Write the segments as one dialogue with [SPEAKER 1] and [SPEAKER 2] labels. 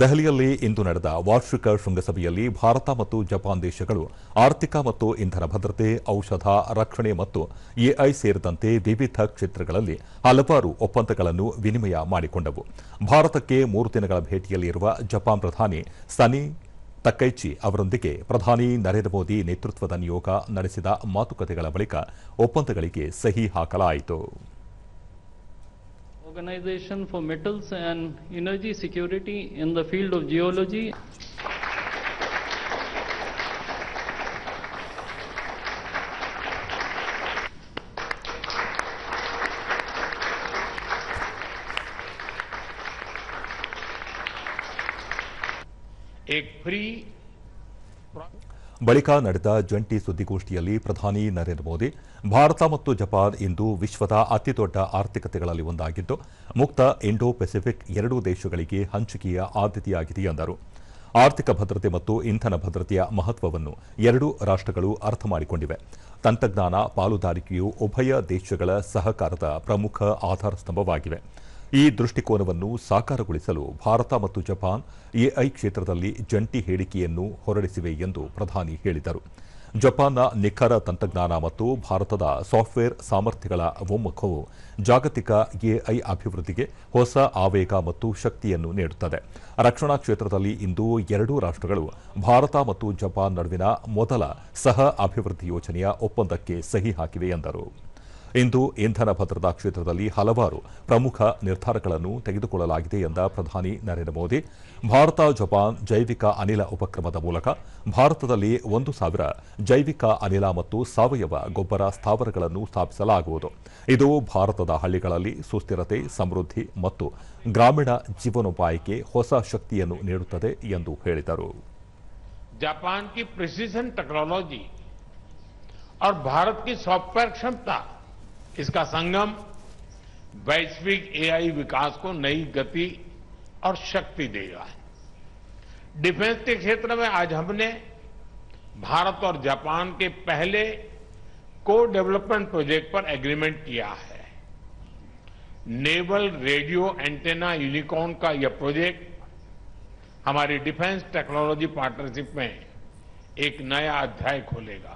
[SPEAKER 1] ದೆಹಲಿಯಲ್ಲಿ ಇಂದು ನಡೆದ ವಾರ್ಷಿಕ ಶೃಂಗಸಭೆಯಲ್ಲಿ ಭಾರತ ಮತ್ತು ಜಪಾನ್ ದೇಶಗಳು ಆರ್ಥಿಕ ಮತ್ತು ಇಂಧನ ಭದ್ರತೆ, ಔಷಧ, ರಕ್ಷಣೆ ಮತ್ತು ಎಐ ಸೇರಿದಂತೆ ವಿವಿಧ ಕ್ಷೇತ್ರಗಳಲ್ಲಿ ಹಲವಾರು ಒಪ್ಪಂದಗಳನ್ನು ವಿನಿಮಯ ಮಾಡಿಕೊಂಡವು. ಭಾರತಕ್ಕೆ 3 ದಿನಗಳ ಭೇಟಿಯಲ್ಲಿರುವ ಜಪಾನ್ ಪ್ರಧಾನಿ ಸನಿ ತಕೈಚಿ ಅವರೊಂದಿಗೆ ಪ್ರಧಾನಿ ನರೇಂದ್ರ ಮೋದಿ ನೇತೃತ್ವದ ನಿಯೋಗ ನಡೆಸಿದ ಮಾತುಕತೆಗಳ ಬಳಿಕ ಒಪ್ಪಂದಗಳಿಗೆ ಸಹಿ ಹಾಕಲಾಯಿತು.
[SPEAKER 2] Organization for Metals and Energy Security in the field of geology.
[SPEAKER 3] एक फ्री
[SPEAKER 1] ಬಳಿಕ ನಡೆದ ಜಂಟಿ ಸುದ್ದಿಗೋಷ್ಠಿಯಲ್ಲಿ ಪ್ರಧಾನಿ ನರೇಂದ್ರ ಮೋದಿ, ಭಾರತ ಮತ್ತು ಜಪಾನ್ ಇಂದು ವಿಶ್ವದ ಅತಿದೊಡ್ಡ ಆರ್ಥಿಕತೆಗಳಲ್ಲಿ ಒಂದಾಗಿದ್ದು, ಮುಕ್ತ ಇಂಡೋ ಪೆಸಿಫಿಕ್ ಎರಡೂ ದೇಶಗಳಿಗೆ ಹಂಚಿಕೆಯ ಆದ್ಯತೆಯಾಗಿದೆ ಎಂದರು. ಆರ್ಥಿಕ ಭದ್ರತೆ ಮತ್ತು ಇಂಧನ ಭದ್ರತೆಯ ಮಹತ್ವವನ್ನು ಎರಡೂ ರಾಷ್ಟ್ರಗಳು ಅರ್ಥ ಮಾಡಿಕೊಂಡಿವೆ. ತಂತ್ರಜ್ಞಾನ ಪಾಲುದಾರಿಕೆಯು ಉಭಯ ದೇಶಗಳ ಸಹಕಾರದ ಪ್ರಮುಖ ಆಧಾರ ಸ್ತಂಭವಾಗಿವೆ. ಈ ದೃಷ್ಟಿಕೋನವನ್ನು ಸಾಕಾರಗೊಳಿಸಲು ಭಾರತ ಮತ್ತು ಜಪಾನ್ ಎಐ ಕ್ಷೇತ್ರದಲ್ಲಿ ಜಂಟಿ ಹೇಳಿಕೆಯನ್ನು ಹೊರಡಿಸಿವೆ ಎಂದು ಪ್ರಧಾನಿ ಹೇಳಿದರು. ಜಪಾನ್ನ ನಿಖರ ತಂತ್ರಜ್ಞಾನ ಮತ್ತು ಭಾರತದ ಸಾಫ್ಟ್ವೇರ್ ಸಾಮರ್ಥ್ಯಗಳ ಒಮ್ಮುಖವು ಜಾಗತಿಕ ಎಐ ಅಭಿವೃದ್ಧಿಗೆ ಹೊಸ ಆವೇಗ ಮತ್ತು ಶಕ್ತಿಯನ್ನು ನೀಡುತ್ತದೆ. ರಕ್ಷಣಾ ಕ್ಷೇತ್ರದಲ್ಲಿ ಇಂದು ಎರಡೂ ರಾಷ್ಟ್ರಗಳು ಭಾರತ ಮತ್ತು ಜಪಾನ್ ನಡುವಿನ ಮೊದಲ ಸಹ ಅಭಿವೃದ್ಧಿ ಯೋಜನೆಯ ಒಪ್ಪಂದಕ್ಕೆ ಸಹಿ ಹಾಕಿವೆ ಎಂದರು. ಇಂದು ಇಂಧನ ಭದ್ರತಾ ಕ್ಷೇತ್ರದಲ್ಲಿ ಹಲವಾರು ಪ್ರಮುಖ ನಿರ್ಧಾರಗಳನ್ನು ತೆಗೆದುಕೊಳ್ಳಲಾಗಿದೆ ಎಂದ ಪ್ರಧಾನಿ ನರೇಂದ್ರ ಮೋದಿ, ಭಾರತ ಜಪಾನ್ ಜೈವಿಕ ಅನಿಲ ಉಪಕ್ರಮದ ಮೂಲಕ ಭಾರತದಲ್ಲಿ 1,000 ಜೈವಿಕ ಅನಿಲ ಮತ್ತು ಸಾವಯವ ಗೊಬ್ಬರ ಸ್ಥಾವರಗಳನ್ನು ಸ್ಥಾಪಿಸಲಾಗುವುದು. ಇದು ಭಾರತದ ಹಳ್ಳಿಗಳಲ್ಲಿ ಸುಸ್ಥಿರತೆ, ಸಮೃದ್ಧಿ ಮತ್ತು ಗ್ರಾಮೀಣ ಜೀವನೋಪಾಯಕ್ಕೆ ಹೊಸ ಶಕ್ತಿಯನ್ನು ನೀಡುತ್ತದೆ ಎಂದು ಹೇಳಿದರು.
[SPEAKER 3] जापान की प्रिसिजन टेक्नोलॉजी और भारत की सॉफ्टवेयर क्षमता, इसका संगम वैश्विक एआई विकास को नई गति और शक्ति देगा. डिफेंस के क्षेत्र में आज हमने भारत और जापान के पहले को डेवलपमेंट प्रोजेक्ट पर एग्रीमेंट किया है. नेवल रेडियो एंटेना यूनिकॉर्न का यह प्रोजेक्ट हमारी डिफेंस टेक्नोलॉजी पार्टनरशिप में एक नया अध्याय खोलेगा.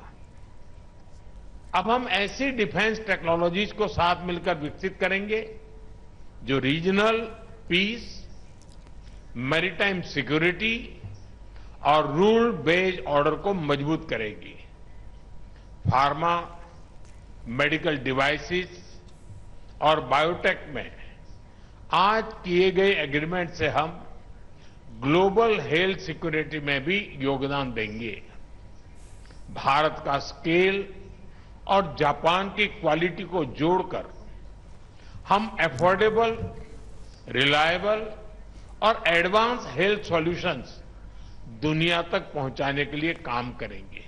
[SPEAKER 3] अब हम ऐसी डिफेंस टेक्नोलॉजीज को साथ मिलकर विकसित करेंगे जो रीजनल पीस, मैरीटाइम सिक्योरिटी और रूल बेस्ड ऑर्डर को मजबूत करेगी. फार्मा, मेडिकल डिवाइसेस और बायोटेक में आज किए गए एग्रीमेंट से हम ग्लोबल हेल्थ सिक्योरिटी में भी योगदान देंगे. भारत का स्केल और जापान की क्वालिटी को जोड़कर हम अफोर्डेबल, रिलायबल और एडवांस हेल्थ सॉल्यूशंस दुनिया तक पहुंचाने के लिए काम करेंगे.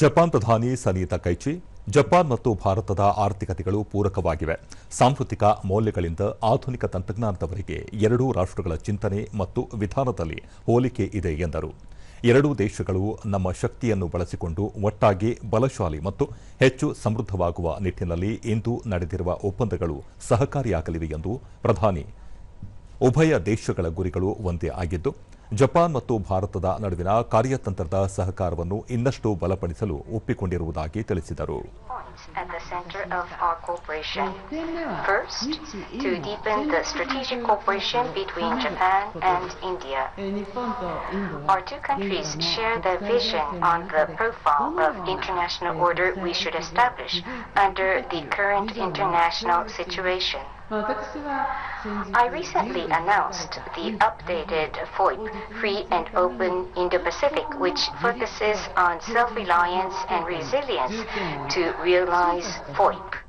[SPEAKER 1] ಜಪಾನ್ ಪ್ರಧಾನಿ ಸನಿ ತಕೈಚಿ, ಜಪಾನ್ ಮತ್ತು ಭಾರತದ ಆರ್ಥಿಕತೆಗಳು ಪೂರಕವಾಗಿವೆ. ಸಾಂಸ್ಕೃತಿಕ ಮೌಲ್ಯಗಳಿಂದ ಆಧುನಿಕ ತಂತ್ರಜ್ಞಾನದವರೆಗೆ ಎರಡೂ ರಾಷ್ಟ್ರಗಳ ಚಿಂತನೆ ಮತ್ತು ವಿಧಾನದಲ್ಲಿ ಹೋಲಿಕೆ ಇದೆ ಎಂದರು. ಎರಡೂ ದೇಶಗಳು ನಮ್ಮ ಶಕ್ತಿಯನ್ನು ಬಳಸಿಕೊಂಡು ಒಟ್ಟಾಗಿ ಬಲಶಾಲಿ ಮತ್ತು ಹೆಚ್ಚು ಸಮೃದ್ಧವಾಗುವ ನಿಟ್ಟಿನಲ್ಲಿ ಇಂದು ನಡೆದಿರುವ ಒಪ್ಪಂದಗಳು ಸಹಕಾರಿಯಾಗಲಿವೆ ಎಂದು ಪ್ರಧಾನಿ, ಉಭಯ ದೇಶಗಳ ಗುರಿಗಳು ಒಂದೇ ಆಗಿದ್ದು, ಜಪಾನ್ ಮತ್ತು ಭಾರತದ ನಡುವಿನ ಕಾರ್ಯತಂತ್ರದ ಸಹಕಾರವನ್ನು ಇನ್ನಷ್ಟು ಬಲಪಡಿಸಲು ಒಪ್ಪಿಕೊಂಡಿರುವುದಾಗಿ ತಿಳಿಸಿದರು.
[SPEAKER 4] At the center of our cooperation. First, to deepen the strategic cooperation between Japan and India. Our two countries share the vision on the profile of international order we should establish under the current international situation. I recently announced the updated FOIP, Free and Open Indo-Pacific, which focuses on self-reliance and resilience to realize FOIP.